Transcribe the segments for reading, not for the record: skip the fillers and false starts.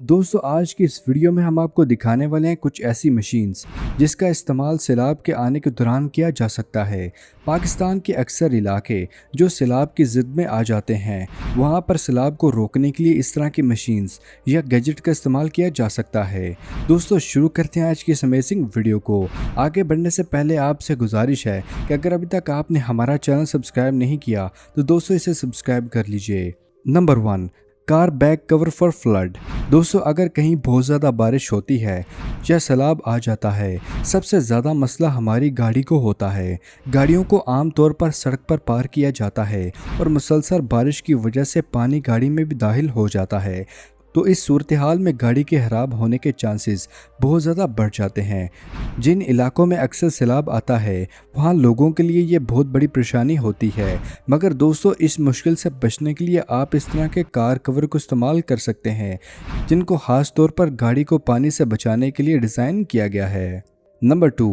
दोस्तों आज की इस वीडियो में हम आपको दिखाने वाले हैं कुछ ऐसी मशीन्स जिसका इस्तेमाल सैलाब के आने के दौरान किया जा सकता है। पाकिस्तान के अक्सर इलाके जो सैलाब की ज़िद में आ जाते हैं वहां पर सैलाब को रोकने के लिए इस तरह की मशीन्स या गैजेट का इस्तेमाल किया जा सकता है। दोस्तों शुरू करते हैं आज की इस अमेजिंग वीडियो को। आगे बढ़ने से पहले आपसे गुजारिश है कि अगर अभी तक आपने हमारा चैनल सब्सक्राइब नहीं किया तो दोस्तों इसे सब्सक्राइब कर लीजिए। Number 1, car back cover for flood. दोस्तों अगर कहीं बहुत ज़्यादा बारिश होती है या सैलाब आ जाता है, सबसे ज़्यादा मसला हमारी गाड़ी को होता है। गाड़ियों को आमतौर पर सड़क पर पार किया जाता है और मुसलसल बारिश की वजह से पानी गाड़ी में भी दाखिल हो जाता है, तो इस सूरत हाल में गाड़ी के ख़राब होने के चांसेस बहुत ज़्यादा बढ़ जाते हैं। जिन इलाकों में अक्सर सैलाब आता है वहाँ लोगों के लिए ये बहुत बड़ी परेशानी होती है, मगर दोस्तों इस मुश्किल से बचने के लिए आप इस तरह के कार कवर को इस्तेमाल कर सकते हैं जिनको ख़ास तौर पर गाड़ी को पानी से बचाने के लिए डिज़ाइन किया गया है। Number 2,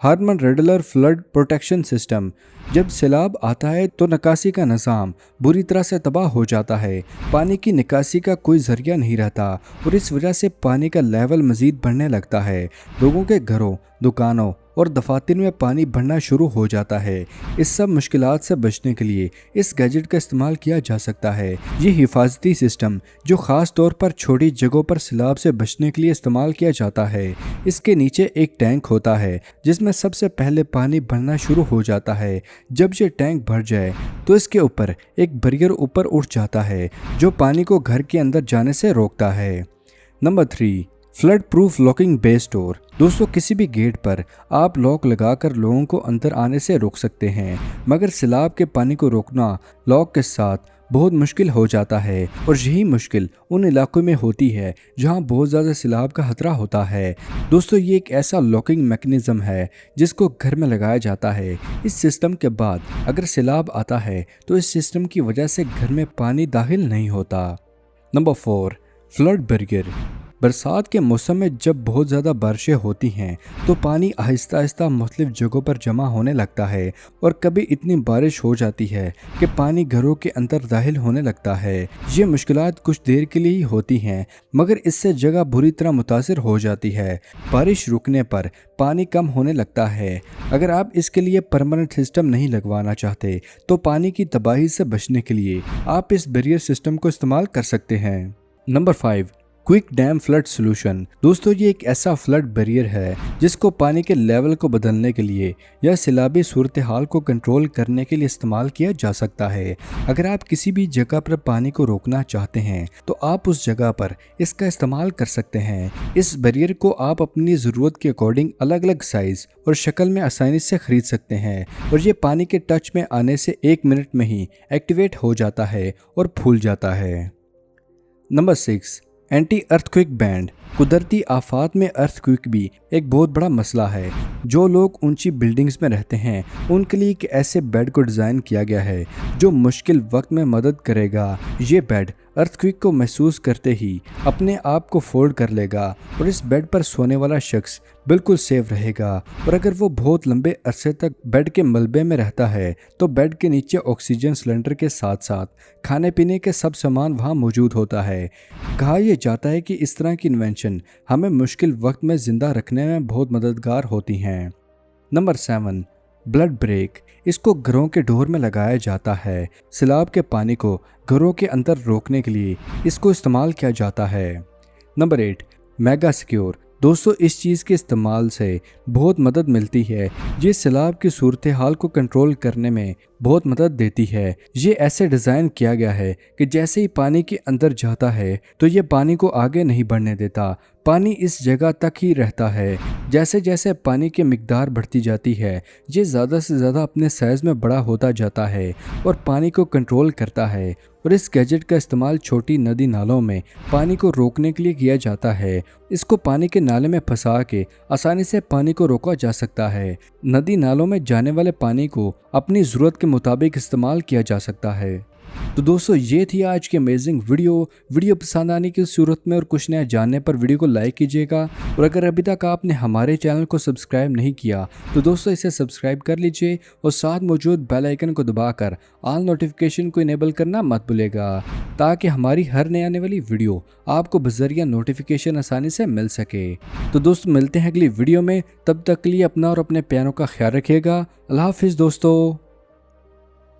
Harman Radler flood protection system. जब सैलाब आता है तो निकासी का निज़ाम बुरी तरह से तबाह हो जाता है। पानी की निकासी का कोई ज़रिया नहीं रहता और इस वजह से पानी का लेवल मज़ीद बढ़ने लगता है। लोगों के घरों, दुकानों और दफातर में पानी भरना शुरू हो जाता है। इस सब मुश्किलात से बचने के लिए इस गैजेट का इस्तेमाल किया जा सकता है। ये हिफाजती सिस्टम जो ख़ास तौर पर छोटी जगहों पर सैलाब से बचने के लिए इस्तेमाल किया जाता है। इसके नीचे एक टैंक होता है जिसमें सबसे पहले पानी भरना शुरू हो जाता है। जब ये टैंक भर जाए तो इसके ऊपर एक बैरियर ऊपर उठ जाता है जो पानी को घर के अंदर जाने से रोकता है। Number 3, flood proof locking base door. दोस्तों किसी भी गेट पर आप लॉक लगाकर लोगों को अंदर आने से रोक सकते हैं, मगर सैलाब के पानी को रोकना लॉक के साथ बहुत मुश्किल हो जाता है और यही मुश्किल उन इलाकों में होती है जहां बहुत ज़्यादा सैलाब का खतरा होता है। दोस्तों ये एक ऐसा लॉकिंग मैकेनिज़्म है जिसको घर में लगाया जाता है। इस सिस्टम के बाद अगर सैलाब आता है तो इस सिस्टम की वजह से घर में पानी दाखिल नहीं होता। Number 4, flood barrier. बरसात के मौसम में जब बहुत ज़्यादा बारिशें होती हैं तो पानी आहिस्ता आहिस्ता मुख्तलिफ जगहों पर जमा होने लगता है और कभी इतनी बारिश हो जाती है कि पानी घरों के अंदर दाखिल होने लगता है। ये मुश्किलात कुछ देर के लिए ही होती हैं, मगर इससे जगह बुरी तरह मुतासिर हो जाती है। बारिश रुकने पर पानी कम होने लगता है। अगर आप इसके लिए परमानेंट सिस्टम नहीं लगवाना चाहते तो पानी की तबाही से बचने के लिए आप इस बैरियर सिस्टम को इस्तेमाल कर सकते हैं। Number 5, quick dam flood solution. दोस्तों ये एक ऐसा फ्लड बैरियर है जिसको पानी के लेवल को बदलने के लिए या सैलाबी सूरत हाल को कंट्रोल करने के लिए इस्तेमाल किया जा सकता है। अगर आप किसी भी जगह पर पानी को रोकना चाहते हैं तो आप उस जगह पर इसका इस्तेमाल कर सकते हैं। इस बैरियर को आप अपनी ज़रूरत के अकॉर्डिंग अलग अलग साइज़ और शक्ल में आसानी से ख़रीद सकते हैं और ये पानी के टच में आने से 1 मिनट में ही एक्टिवेट हो जाता है और फूल जाता है। Number 6, anti earthquake band. कुदरती आफात में अर्थक्वेक भी एक बहुत बड़ा मसला है। जो लोग ऊंची बिल्डिंग्स में रहते हैं उनके लिए एक ऐसे बेड को डिज़ाइन किया गया है जो मुश्किल वक्त में मदद करेगा। ये बेड अर्थक्वेक को महसूस करते ही अपने आप को फोल्ड कर लेगा और इस बेड पर सोने वाला शख्स बिल्कुल सेफ रहेगा। और अगर वो बहुत लंबे अरसे तक बेड के मलबे में रहता है तो बेड के नीचे ऑक्सीजन सिलेंडर के साथ साथ खाने पीने के सब सामान वहाँ मौजूद होता है। कहा यह जाता है कि इस तरह की इन्वेंशन हमें मुश्किल वक्त में ज़िंदा रखने में बहुत मददगार होती हैं। Number 7, blood break. इसको घरों के डोर में लगाया जाता है। सैलाब के पानी को घरों के अंदर रोकने के लिए इसको इस्तेमाल किया जाता है। Number 8, mega secure. दोस्तों इस चीज़ के इस्तेमाल से बहुत मदद मिलती है। ये सैलाब की सूरत हाल को कंट्रोल करने में बहुत मदद देती है। ये ऐसे डिज़ाइन किया गया है कि जैसे ही पानी के अंदर जाता है तो ये पानी को आगे नहीं बढ़ने देता। पानी इस जगह तक ही रहता है। जैसे जैसे पानी की मिकदार बढ़ती जाती है ये ज़्यादा से ज़्यादा अपने साइज़ में बड़ा होता जाता है और पानी को कंट्रोल करता है। और इस गैजेट का इस्तेमाल छोटी नदी नालों में पानी को रोकने के लिए किया जाता है। इसको पानी के नाले में फंसा के आसानी से पानी को रोका जा सकता है। नदी नालों में जाने वाले पानी को अपनी ज़रूरत के मुताबिक इस्तेमाल किया जा सकता है। तो दोस्तों ये थी आज की अमेजिंग वीडियो पसंद आने की सूरत में और कुछ नया जानने पर वीडियो को लाइक कीजिएगा। और अगर अभी तक आपने हमारे चैनल को सब्सक्राइब नहीं किया तो दोस्तों इसे सब्सक्राइब कर लीजिए और साथ मौजूद बेल आइकन को दबाकर ऑल नोटिफिकेशन को इनेबल करना मत भूलेगा, ताकि हमारी हर नई आने वाली वीडियो आपको बजरिया नोटिफिकेशन आसानी से मिल सके। तो दोस्तों मिलते हैं अगली वीडियो में, तब तक के लिए अपना और अपने प्यारों का ख्याल रखिएगा। अल्लाह हाफिज़ दोस्तों।